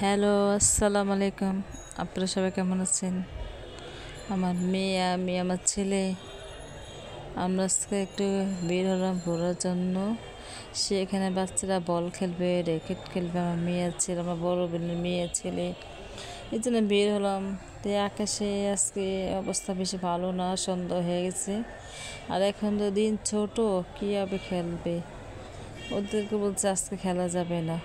Hello, আসসালামু আলাইকুম। আপনারা সবাই কেমন আছেন? আমার মেয়ে, আমি, আমার ছেলে, আমরা আজকে একটু বের হলাম ঘোরার জন্য। সেখানে বাচ্চারা বল খেলবে, র্যাকেট খেলবে। আমার মেয়ে আর ছেলে, আমার বড় বোনের মেয়ে ছেলে, এই জন্য বের হলাম। তো আকাশে আজকে অবস্থা বেশি ভালো না, সন্ধ্যা হয়ে গেছে। আর এখন তো দিন ছোট, কীভাবে খেলবে? ওদেরকে বলছে আজকে খেলা যাবে না।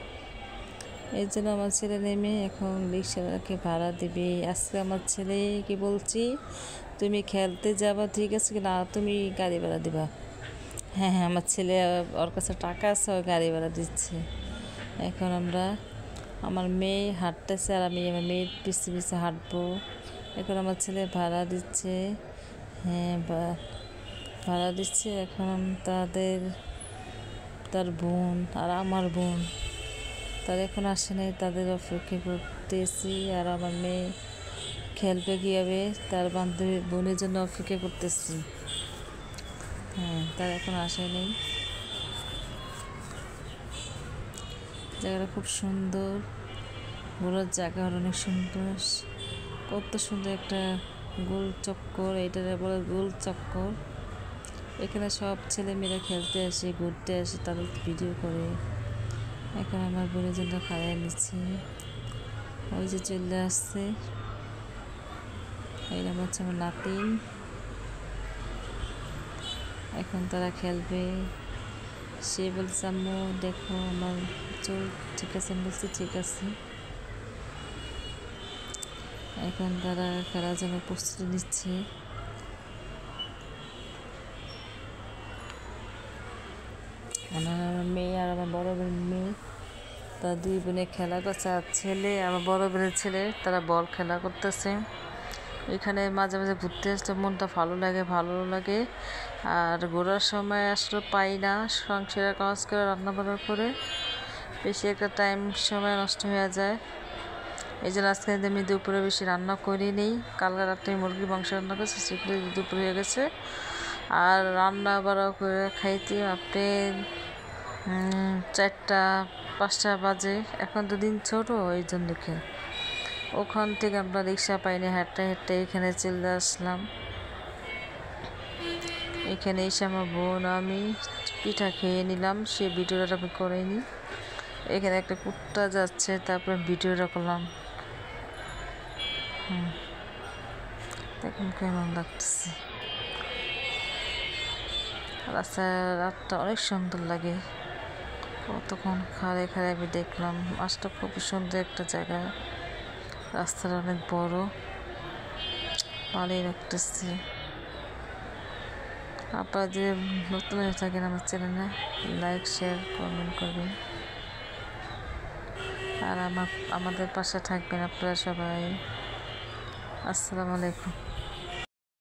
এই জন্য আমার ছেলে নেমে এখন রিক্সাকে ভাড়া দিবে। আজকে আমার ছেলেকে বলছি, তুমি খেলতে যাবা ঠিক আছে, কি না তুমি গাড়ি ভাড়া দিবা। হ্যাঁ হ্যাঁ, আমার ছেলে ওর কাছে টাকা আছে, ওই গাড়ি ভাড়া দিচ্ছে। এখন আমার মেয়ে হাঁটতেছে আর আমি আমার মেয়ের পিছিয়ে পিছিয়ে হাঁটবো। এখন আমার ছেলে ভাড়া দিচ্ছে। হ্যাঁ, ভাড়া দিচ্ছে। এখন তার বোন আর আমার বোন, তারা এখন আসে নাই, তাদের অপেক্ষা করতেছি। আর আমার মেয়ে খেলবে কীভাবে, তার বান্ধবী বোনের জন্য অপেক্ষা করতেছি। হ্যাঁ, তারা এখন আসেনি। জায়গাটা খুব সুন্দর, ঘোরার জায়গা অনেক সুন্দর। কত সুন্দর একটা গোল চক্কর, এইটারে বলে গোল চক্কর। এখানে সব ছেলেমেয়েরা খেলতে আসে, ঘুরতে আসে, তাদের ভিডিও করে। এখন আমার বোনের জন্য খাইয়ে নিচ্ছে, ওই যে চলে আসছে। এইরকম হচ্ছে আমার নাতিন। এখন তারা খেলবে। সে বলছে আম্মু দেখো আমার চুল ঠিক আছে, আমি বলছি ঠিক আছে। এখন তারা খেলার জন্য প্রস্তুতি নিচ্ছে। আমার মেয়ে আর আমার বড় বোনের মেয়ে, তারা দুই বোনে খেলা করছে। আর ছেলে, আমার বড় বোনের ছেলে, তারা বল খেলা করতেছে। এখানে মাঝে মাঝে ঘুরতে আসলে মনটা ভালো লাগে। আর ঘোরার সময় আসলে পাই না, সংসারের কাজ করে রান্না বান্না করে বেশি একটা সময় নষ্ট হয়ে যায়। এই জন্য আজকে আমি দুপুরে বেশি রান্না করিনি। কালকে রাত্রে মুরগির মাংস রান্না করছি, সেগুলো দুপুরে হয়ে গেছে। আর রান্না বাড়া করে খাইতে আপনি 4টা-5টা বাজে। এখন তো দিন ছোট, এই জন্য ওখান থেকে আমরা রিক্সা পাইনি, হাঁটতে হাঁটতে এখানে চলে আসলাম। এখানে এসে আমার বোন আমি পিঠা খেয়ে নিলাম, সে ভিডিওটা আমি করিনি। এখানে একটা কুত্তা যাচ্ছে, তারপরে ভিডিওটা করলাম। দেখুন কেমন লাগতেছে। রাতটা অনেক সুন্দর লাগে। কতক্ষণ খাড়ে আমি দেখলাম। মাছটা খুব সুন্দর একটা জায়গা, রাস্তাটা অনেক বড়, ভালোই লাগতেছে। আপনারা যে নতুন হয়ে থাকেন আমার চ্যানেলে, লাইক শেয়ার কমেন্ট করবেন। আর আমাদের পাশে থাকবেন আপনারা সবাই। আসসালামু আলাইকুম।